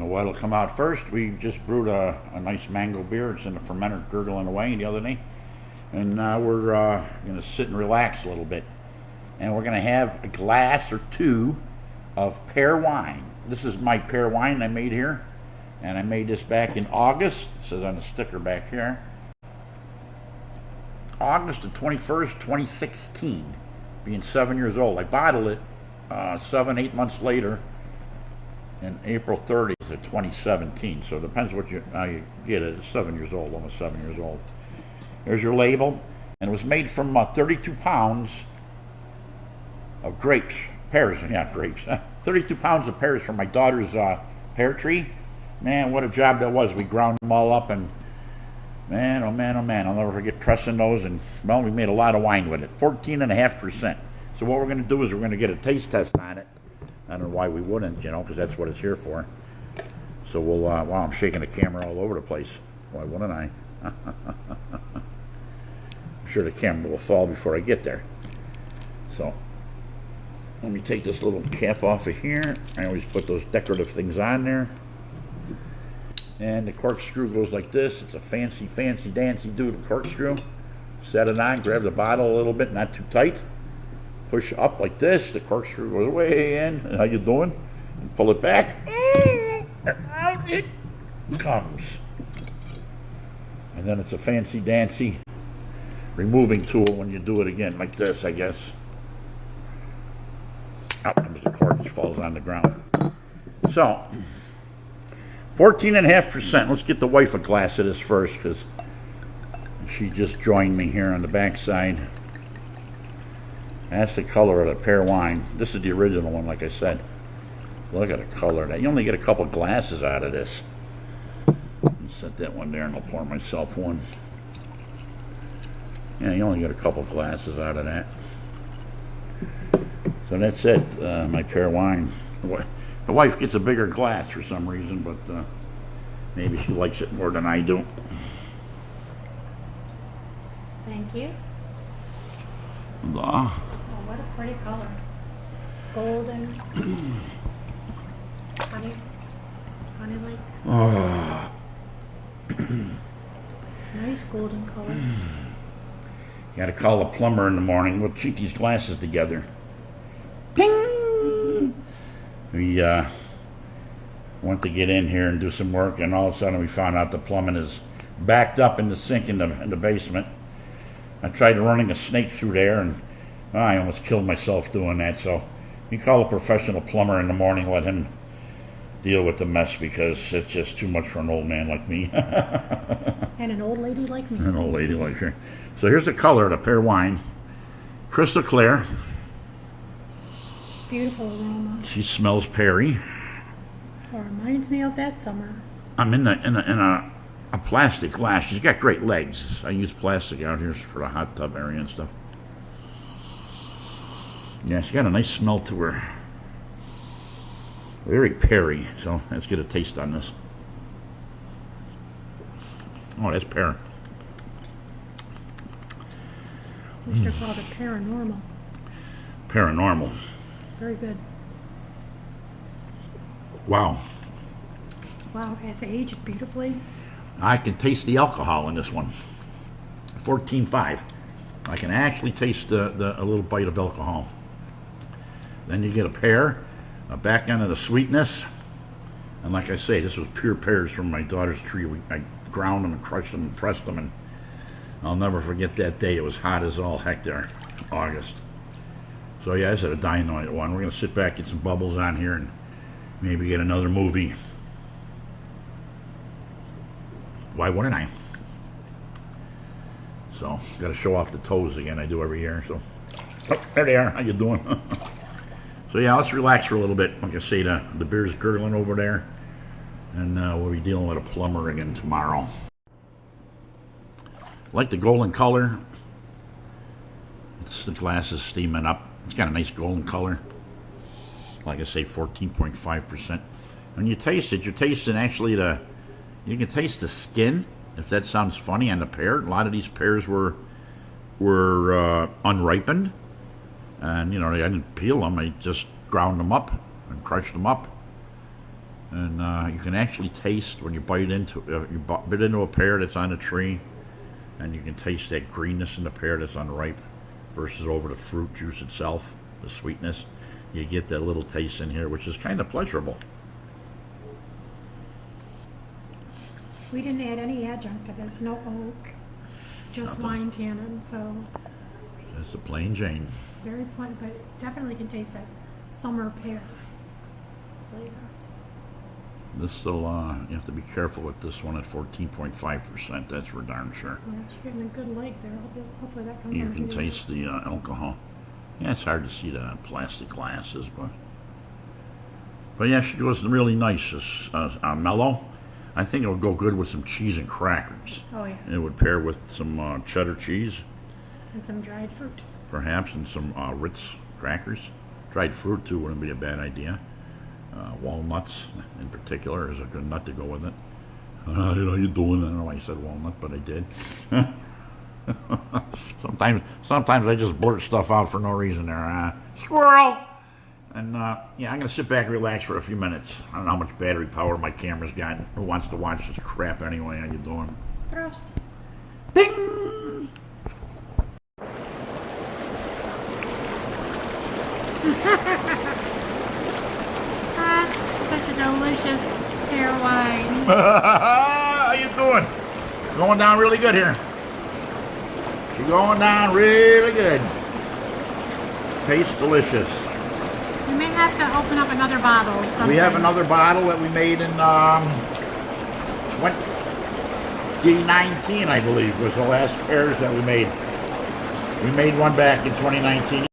what'll come out first? We just brewed a nice mango beer. It's in the fermenter gurgling away the other day. And now we're going to sit and relax a little bit. And we're going to have a glass or two of pear wine. This is my pear wine I made here. And I made this back in August. It says on the sticker back here. August the 21st, 2016. Being 7 years old. I bottled it 7-8 months later. In April 30th of 2017. So it depends how you get it. It's 7 years old, almost 7 years old. There's your label. And it was made from 32 pounds of grapes. Pears, yeah, grapes. 32 pounds of pears from my daughter's pear tree. Man, what a job that was. We ground them all up and man, oh man, oh man. I'll never forget pressing those. And, well, we made a lot of wine with it. 14.5%. So what we're going to do is we're going to get a taste test on it. I don't know why we wouldn't, because that's what it's here for. So we'll, wow, I'm shaking the camera all over the place. Why wouldn't I? I'm sure the camera will fall before I get there. So, let me take this little cap off of here. I always put those decorative things on there. And the corkscrew goes like this. It's a fancy, fancy, dancy doodle corkscrew. Set it on, grab the bottle a little bit, not too tight. Push up like this, the corkscrew goes way in. How you doing? And pull it back. Out it comes. And then it's a fancy dancy removing tool when you do it again, like this, I guess. Out comes the cork, which falls on the ground. So, 14.5%. Let's get the wife a glass of this first, because she just joined me here on the back side. That's the color of the pear wine. This is the original one, like I said. Look at the color of that. You only get a couple glasses out of this. Set that one there and I'll pour myself one. Yeah, you only get a couple glasses out of that. So that's it, my pear wine. The wife gets a bigger glass for some reason, but maybe she likes it more than I do. Thank you. Oh, what a pretty color. Golden. Honey-like. Oh. Nice golden color. Gotta call a plumber in the morning. We'll cheat these glasses together. Ding! We went to get in here and do some work, and all of a sudden we found out the plumbing is backed up in the sink in the basement. I tried running a snake through there, and I almost killed myself doing that. So you call a professional plumber in the morning, let him deal with the mess, because it's just too much for an old man like me. And an old lady like me. An old lady like her. So here's the color of the pear wine. Crystal clear. Beautiful aroma. She smells peary. Well, reminds me of that summer. I'm in a plastic glass. She's got great legs. I use plastic out here for the hot tub area and stuff. Yeah, she's got a nice smell to her. Very peary. So let's get a taste on this. Oh, that's pear. We should have called it paranormal. Paranormal. Very good. Wow. Wow, it's aged beautifully. I can taste the alcohol in this one. 14.5. I can actually taste a little bite of alcohol. Then you get a pear, back end of the sweetness. And like I say, this was pure pears from my daughter's tree. I ground them and crushed them and pressed them, and I'll never forget that day. It was hot as all heck there, August. So yeah, this is a dynamite one. We're going to sit back, get some bubbles on here, and maybe get another movie. Why wouldn't I? So, got to show off the toes again. I do every year. So, oh, there they are. How you doing? So yeah, let's relax for a little bit. Like I say, the beer's gurgling over there, and we'll be dealing with a plumber again tomorrow. Like the golden color. The glass is steaming up. It's got a nice golden color. Like I say, 14.5%. When you taste it, you're tasting actually you can taste the skin, if that sounds funny, on the pear. A lot of these pears were unripened. And, I didn't peel them. I just ground them up and crushed them up. And you can actually taste when you bite into bit into a pear that's on a tree, and you can taste that greenness in the pear that's unripe versus over the fruit juice itself, the sweetness. You get that little taste in here, which is kind of pleasurable. We didn't add any adjunct to this, no oak, just wine tannin, so It's a plain Jane. very plain, but definitely can taste that summer pear flavor. This will, you have to be careful with this one at 14.5%. That's for darn sure. Well, you're getting a good light there. Hopefully that comes You on can video. taste the alcohol. Yeah, it's hard to see that on plastic glasses, but yeah, she goes really nice. It's mellow. I think it would go good with some cheese and crackers. Oh yeah, It would pair with some cheddar cheese, and some dried fruit. perhaps, and some Ritz crackers. Dried fruit too wouldn't be a bad idea. Walnuts, in particular, is a good nut to go with it. How you doing? I don't know why I said walnut, but I did. Sometimes I just blurt stuff out for no reason there. Squirrel! And yeah, I'm going to sit back and relax for a few minutes. I don't know how much battery power my camera's got. Who wants to watch this crap anyway? How you doing? Prost. Ding! Such a delicious pear wine. How you doing? Going down really good here. You're going down really good. Tastes delicious. We may have to open up another bottle. We have another bottle that we made in 2019, I believe, was the last pears that we made. We made one back in 2019.